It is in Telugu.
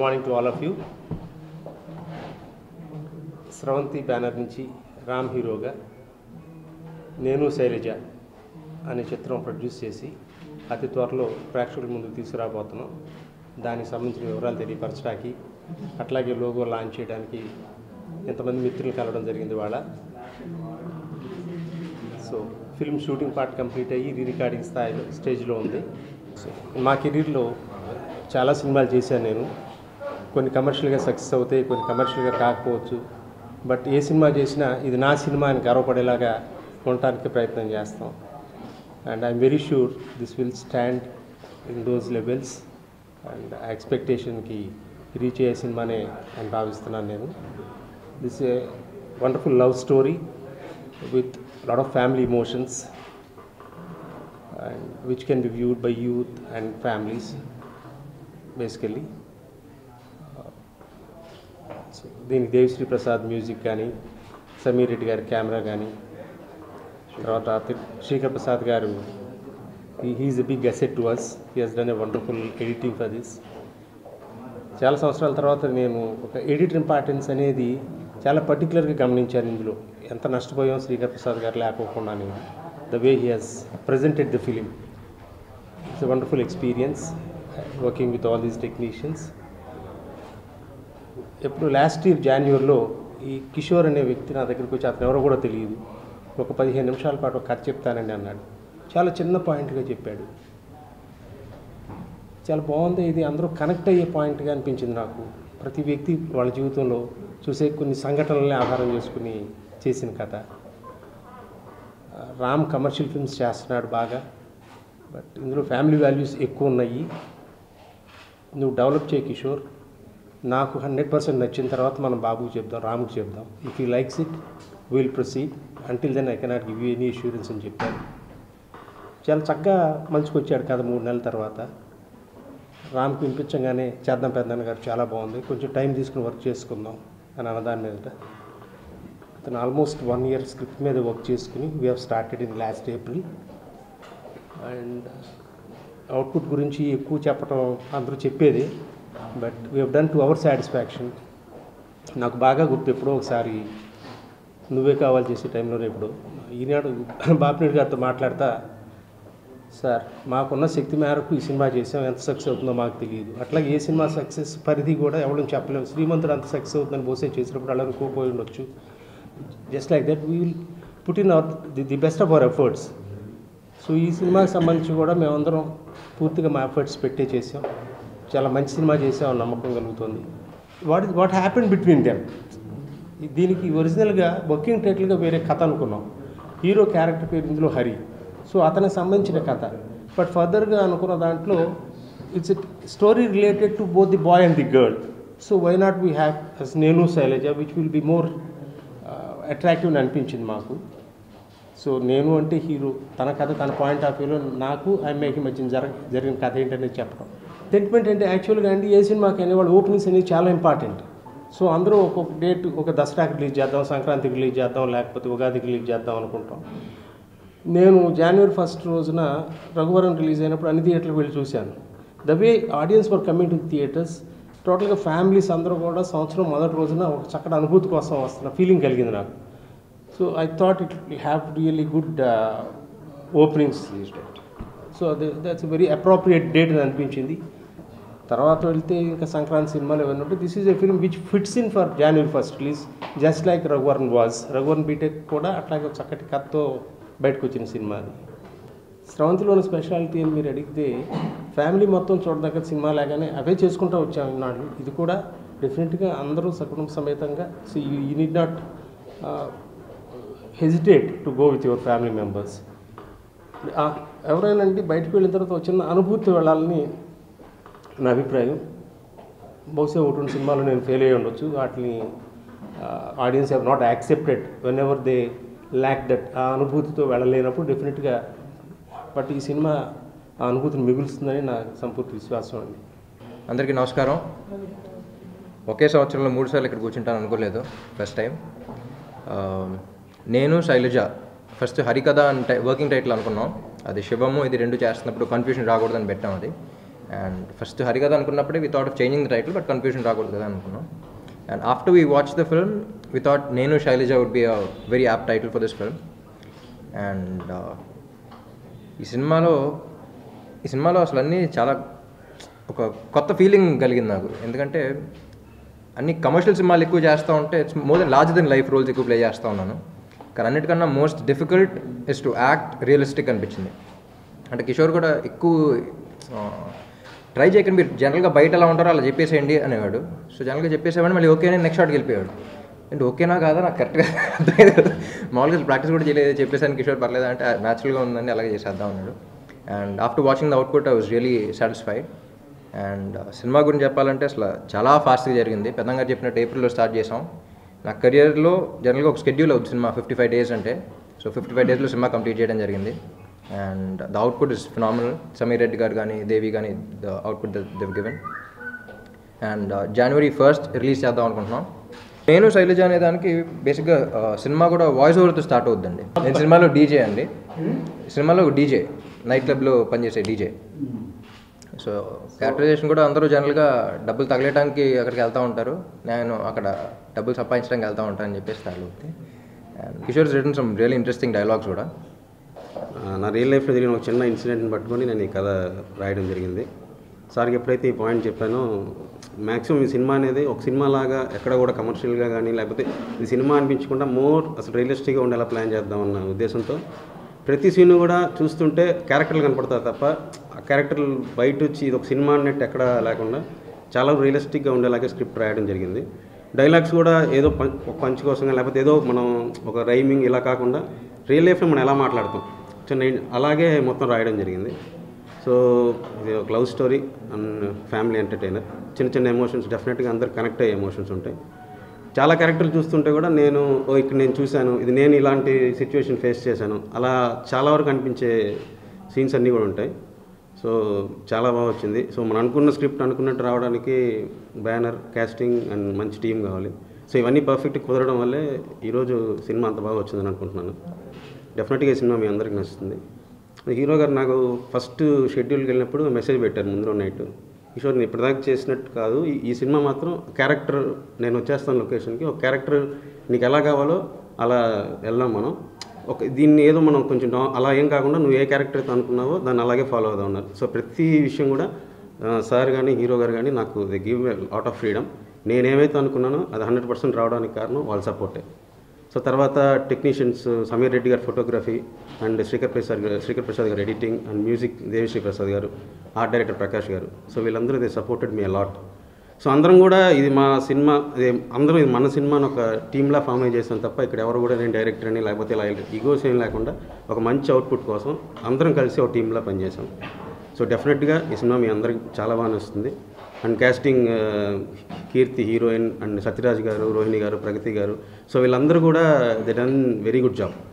Morning to all of you. Sravanthi banner నుంచి రామ్ హీరోగా నేను శైలజ అనే చిత్రం ప్రొడ్యూస్ చేసి అతి త్వరలో ప్రేక్షకుల ముందుకు తీసుకురాబోతున్నాం. దానికి సంబంధించిన వివరాలు తెలియపరచడానికి, అట్లాగే లోగో లాంచ్ చేయడానికి ఎంతమంది మిత్రులు కలవడం జరిగింది వాళ్ళ. So film shooting part complete అయ్యి రీ రికార్డింగ్ స్టేజ్లో ఉంది. సో మా కెరీర్లో చాలా సినిమాలు చేశాను నేను. కొన్ని కమర్షియల్గా సక్సెస్ అవుతాయి, కొన్ని కమర్షియల్గా కాకపోవచ్చు. బట్ ఏ సినిమా చేసినా ఇది నా సినిమా అని గర్వపడేలాగా ఉండటానికి ప్రయత్నం చేస్తాం. And I'm very sure this will stand in those levels. And ఆ ఎక్స్పెక్టేషన్కి రీచ్ అయ్యే సినిమానే అని భావిస్తున్నాను నేను. This a wonderful love story with a lot of family emotions, and which can be viewed by youth and families basically. So దీనికి దేవిశ్రీ ప్రసాద్ మ్యూజిక్ కానీ, సమీర్ రెడ్డి గారి కెమెరా కానీ, తర్వాత Srikar Prasad garu he is a big asset to us. He has done a wonderful editing for this. చాలా సంవత్సరాల తర్వాత నేను ఒక ఎడిటర్ ఇంపార్టెన్స్ అనేది చాలా పర్టికులర్గా గమనించాను. ఇందులో ఎంత నష్టపోయాం శ్రీకర్ ప్రసాద్ గారు లేకపోకుండా. The way he has presented the film, it's a wonderful experience working with all these technicians. ఎప్పుడు లాస్ట్ ఇయర్ జాన్యువరిలో ఈ కిషోర్ అనే వ్యక్తి నా దగ్గరికి వచ్చి, అతను ఎవరో కూడా తెలియదు, ఒక 15 నిమిషాల పాటు ఒక కథ చెప్తానండి అన్నాడు. చాలా చిన్న పాయింట్గా చెప్పాడు. చాలా బాగుంది, ఇది అందరూ కనెక్ట్ అయ్యే పాయింట్గా అనిపించింది నాకు. ప్రతి వ్యక్తి వాళ్ళ జీవితంలో చూసే కొన్ని సంఘటనల్ని ఆధారం చేసుకుని చేసిన కథ. రామ్ కమర్షియల్ ఫిల్మ్స్ చేస్తున్నాడు బాగా, బట్ ఇందులో ఫ్యామిలీ వాల్యూస్ ఎక్కువ ఉన్నాయి. నువ్వు డెవలప్ చేయి కిషోర్, నాకు 100% నచ్చిన తర్వాత మనం బాబుకి చెప్దాం, రాముకి చెప్దాం. If you likes it will proceed, until then I cannot give you any assurance అని చెప్పాను. చాలా చక్కగా మంచికి వచ్చాడు కథ 3 నెలల తర్వాత. రామ్కి వినిపించగానే చేద్దాం పెద్దన్న గారు చాలా బాగుంది, కొంచెం టైం తీసుకుని వర్క్ చేసుకుందాం అని అన్నదాని మీద అతను ఆల్మోస్ట్ 1 year స్క్రిప్ట్ మీద వర్క్ చేసుకుని we have started in last April. And output గురించి ఎక్కువ చెప్పడం అందరూ చెప్పేది, but we have done to our satisfaction. నాకు బాగా గుర్తు, ఎప్పుడో ఒకసారి నువ్వే కావాలి చేసే టైంలో ఎప్పుడు ఈనాడు బాపినేడు గారితో మాట్లాడతా, సార్ మాకున్న శక్తి మేరకు ఈ సినిమా చేసాం, ఎంత సక్సెస్ అవుతుందో మాకు తెలియదు. అట్లాగే ఏ సినిమా సక్సెస్ పరిధి కూడా ఎవరైనా చెప్పలేము. శ్రీమంతుడు అంత సక్సెస్ అవుతుందని బోసే చేసినప్పుడు అలా అనుకోపోయి ఉండొచ్చు. Just like that we will put in our the best of our efforts. So ఈ సినిమాకి సంబంధించి కూడా మేమందరం పూర్తిగా మా ఎఫర్ట్స్ పెట్టే చేసాం. చాలా మంచి సినిమా చేసామని నమ్మకం కలుగుతుంది. వాట్ హ్యాపెన్ బిట్వీన్ దెమ్, దీనికి ఒరిజినల్గా వర్కింగ్ టైటిల్గా వేరే కథ అనుకున్నాం. హీరో క్యారెక్టర్ పేరు ఇందులో హరి, సో అతనికి సంబంధించిన కథ. బట్ ఫర్దర్గా అనుకున్న దాంట్లో it's a story related to both the boy and the girl. So why not we have as Nenu Sailaja, which will be more attractive అని అనిపించింది మాకు. సో నేను అంటే హీరో, తన కథ తన పాయింట్ ఆఫ్ వ్యూలో, నాకు అమ్మాయికి మధ్య జరిగిన కథ ఏంటనేది చెప్పడం. సెంటిమెంట్ అంటే యాక్చువల్గా అండి ఏ సినిమాకి అనేవాళ్ళు ఓపెనింగ్స్ అనేది చాలా ఇంపార్టెంట్. సో అందరూ ఒక్కొక్క డేట్, ఒక దసరాకి రిలీజ్ చేద్దాం, సంక్రాంతికి రిలీజ్ చేద్దాం, లేకపోతే ఉగాదికి రిలీజ్ చేద్దాం అనుకుంటాం. నేను January 1st రోజున రఘువరన్ రిలీజ్ అయినప్పుడు అన్ని థియేటర్లకు వెళ్ళి చూశాను. The way audience were coming to theatres, టోటల్గా ఫ్యామిలీస్ అందరూ కూడా సంవత్సరం మొదటి రోజున ఒక చక్కటి అనుభూతి కోసం వస్తున్న ఫీలింగ్ కలిగింది నాకు. So I thought it have really good openings. So that's very appropriate date అని అనిపించింది. తర్వాత వెళ్తే ఇంకా సంక్రాంతి సినిమాలు ఏమైనా ఉంటే this is a film which fits in for January 1st release, just like Raghuvaran was. Raghuvaran BTech కూడా అట్లాగే చక్కటి కథతో బయటకు వచ్చిన సినిమా అది. స్రవంతిలోని స్పెషాలిటీ అని మీరు అడిగితే, ఫ్యామిలీ మొత్తం చూడదగ్గ సినిమా లాగానే అవే చేసుకుంటూ వచ్చాము ఇన్నాళ్ళు. ఇది కూడా డెఫినెట్గా అందరూ సకుటుంబ సమేతంగా. So you need not hesitate to go with your family members. ఎవరైనా అంటే బయటకు వెళ్ళిన తర్వాత వచ్చిన అనుభూతి వెళ్ళాలని నా అభిప్రాయం. బహుశా 1-2 సినిమాలు నేను ఫెయిల్ అయ్యి ఉండొచ్చు. వాటిని audience have not accepted when ever they lakh that. ఆ అనుభూతితో వెళ్ళలేనప్పుడు డెఫినెట్గా, బట్ ఈ సినిమా ఆ అనుభూతిని మిగులుస్తుందని నా సంపూర్తి విశ్వాసం అండి. అందరికీ నమస్కారం. ఒకే సంవత్సరంలో 3 సార్లు ఇక్కడ కూర్చుంటాను అనుకోలేదు, ఫస్ట్ టైం. నేను శైలజ ఫస్ట్ హరికథ అని వర్కింగ్ టైటిల్ అనుకున్నాం. అది శివము ఇది 2 చేస్తున్నప్పుడు కన్ఫ్యూజన్ రాకూడదని పెట్టాం. అది అండ్ ఫస్ట్ హరికథ అనుకున్నప్పుడే we thought of changing the title, but confusion రాకూడదు కదా అనుకున్నాం. And after we watch the film we thought Nenu Sailaja would be a very apt title for this film. And ఈ సినిమాలో అసలు అన్నీ చాలా ఒక కొత్త ఫీలింగ్ కలిగింది నాకు. ఎందుకంటే అన్ని కమర్షియల్ సినిమాలు ఎక్కువ చేస్తూ ఉంటే it's more than larger than life roles ఎక్కువ ప్లే చేస్తూ ఉన్నాను. కానీ అన్నిటికన్నా most difficult is to act realistic అనిపించింది. అంటే కిషోర్ కూడా ఎక్కువ ట్రై చేయకండి, మీరు జనరల్గా బయట ఎలా ఉంటారో అలా చెప్పేసేయండి అనేవాడు. సో జనరల్గా చెప్పేసేవాడు, మళ్ళీ ఓకే నెక్స్ట్ షాట్కి వెళ్ళిపోయాడు. అంటే ఓకేనా కాదా నాకు కరెక్ట్గా అర్థమయ్యేది. మామూలుగా ప్రాక్టీస్ కూడా చేయలేదు, చెప్పేసాను కిషోర్ పర్లేదు అంటే న్యాచురల్గా ఉందండి అలాగే చేసేద్దాం అన్నాడు. And after watching the output I was really satisfied. And cinema గురించి చెప్పాలంటే అసలు చాలా ఫాస్ట్గా జరిగింది. పెద్దంగా చెప్పినట్టు ఏప్రిల్లో స్టార్ట్ చేసాం. నా కెరియర్లో జనరల్గా ఒక షెడ్యూల్ అవుతుంది సినిమా 55 days అంటే. సో 55 daysలో సినిమా కంప్లీట్ చేయడం జరిగింది. And the output is phenomenal. Sameer Reddy గారు కానీ దేవి కానీ the output దెవ్ given. And January 1st release చేద్దాం అనుకుంటున్నాం. నేను శైలజ అనే దానికి బేసిక్గా సినిమా కూడా వాయిస్ ఓవర్తో స్టార్ట్ అవుతుందండి. నేను సినిమాలో డీజే అండి, సినిమాలో డీజే, నైట్ క్లబ్లో పనిచేసే డీజే. సో క్యారెక్టరైజేషన్ కూడా అందరూ జనరల్గా డబ్బులు తగలేయడానికి అక్కడికి వెళ్తూ ఉంటారు, నేను అక్కడ డబ్బులు సంపాదించడానికి వెళ్తూ ఉంటాను అని చెప్పేసి స్టార్ట్ అవుతుంది. And Kishore written some really interesting dialogues కూడా. నా రియల్ లైఫ్లో జరిగిన ఒక చిన్న ఇన్సిడెంట్ని పట్టుకొని నేను ఈ కథ రాయడం జరిగింది. సార్కి ఎప్పుడైతే ఈ పాయింట్ చెప్పానో, మ్యాక్సిమం ఈ సినిమా అనేది ఒక సినిమా లాగా ఎక్కడ కూడా కమర్షియల్గా కానీ లేకపోతే ఈ సినిమా అనిపించకుండా అసలు రియలిస్టిక్గా ఉండేలా ప్లాన్ చేద్దామన్న ఉద్దేశంతో ప్రతి సీన్ కూడా చూస్తుంటే క్యారెక్టర్లు కనపడతారు తప్ప ఆ క్యారెక్టర్లు బయట వచ్చి ఇది ఒక సినిమా అన్నట్టు ఎక్కడ లేకుండా చాలా రియలిస్టిక్గా ఉండేలాగే స్క్రిప్ట్ రాయడం జరిగింది. డైలాగ్స్ కూడా ఏదో ఒక పంచ్ కోసం లేకపోతే ఏదో మనం ఒక రైమింగ్ ఇలా కాకుండా రియల్ లైఫ్లో మనం ఎలా మాట్లాడతాం అలాగే మొత్తం రాయడం జరిగింది. సో ఇది ఒక love story and family entertainer. చిన్న చిన్న ఎమోషన్స్ డెఫినెట్గా అందరు కనెక్ట్ అయ్యే ఎమోషన్స్ ఉంటాయి. చాలా క్యారెక్టర్లు చూస్తుంటే కూడా ఇక్కడ నేను చూశాను, ఇది నేను ఇలాంటి సిచ్యువేషన్ ఫేస్ చేశాను, అలా చాలా వరకు అనిపించే సీన్స్ అన్నీ కూడా ఉంటాయి. సో చాలా బాగా వచ్చింది. సో మనం అనుకున్న స్క్రిప్ట్ అనుకున్నట్టు రావడానికి బ్యానర్, కాస్టింగ్ అండ్ మంచి టీం కావాలి. సో ఇవన్నీ పర్ఫెక్ట్ కుదరడం వల్లే ఈరోజు సినిమా అంత బాగా వచ్చిందని అనుకుంటున్నాను. డెఫినెట్గా ఈ సినిమా మీ అందరికీ నచ్చుతుంది. హీరో గారు నాకు ఫస్ట్ షెడ్యూల్కి వెళ్ళినప్పుడు మెసేజ్ పెట్టారు ముందు నైట్, కిషోర్ నేను ఇప్పటిదాకా చేసినట్టు కాదు, ఈ సినిమా మాత్రం క్యారెక్టర్ నేను వచ్చేస్తాను లొకేషన్కి, ఒక క్యారెక్టర్ నీకు ఎలా కావాలో అలా వెళ్దాం మనం, దీన్ని ఏదో మనం కొంచెం అలా ఏం కాకుండా నువ్వు ఏ క్యారెక్టర్ అయితే అనుకున్నావో దాన్ని అలాగే ఫాలో అవుదాం ఉన్నారు. సో ప్రతి విషయం కూడా సార్ కానీ హీరో గారు కానీ నాకు they give lot of freedom. నేనేమైతే అనుకున్నానో అది 100% రావడానికి కారణం వాళ్ళ సపోర్టే. సో తర్వాత technicians Sameer Reddy garu photography and Srikar Prasad garu editing and music Devi Sri Prasad garu, art director Prakash garu. So వీళ్ళందరూ they supported me a lot. So అందరం కూడా ఇది మా సినిమా, అందరం ఇది మన సినిమా అని ఒక టీమ్లా ఫామ్ అయి చేస్తాం తప్ప ఇక్కడ ఎవరు కూడా నేను డైరెక్టర్ అని లేకపోతే ఇలా ఈగోస్ ఏం లేకుండా ఒక మంచి అవుట్పుట్ కోసం అందరం కలిసి ఒక టీంలా పనిచేసాం. సో డెఫినెట్గా ఈ సినిమా మీ అందరికి చాలా బాగా నచ్చుతుంది. And casting Keerthy heroine and Sathyaraj garu, Rohini garu, Pragathi garu, so వీళ్ళందరూ కూడా they done very good job.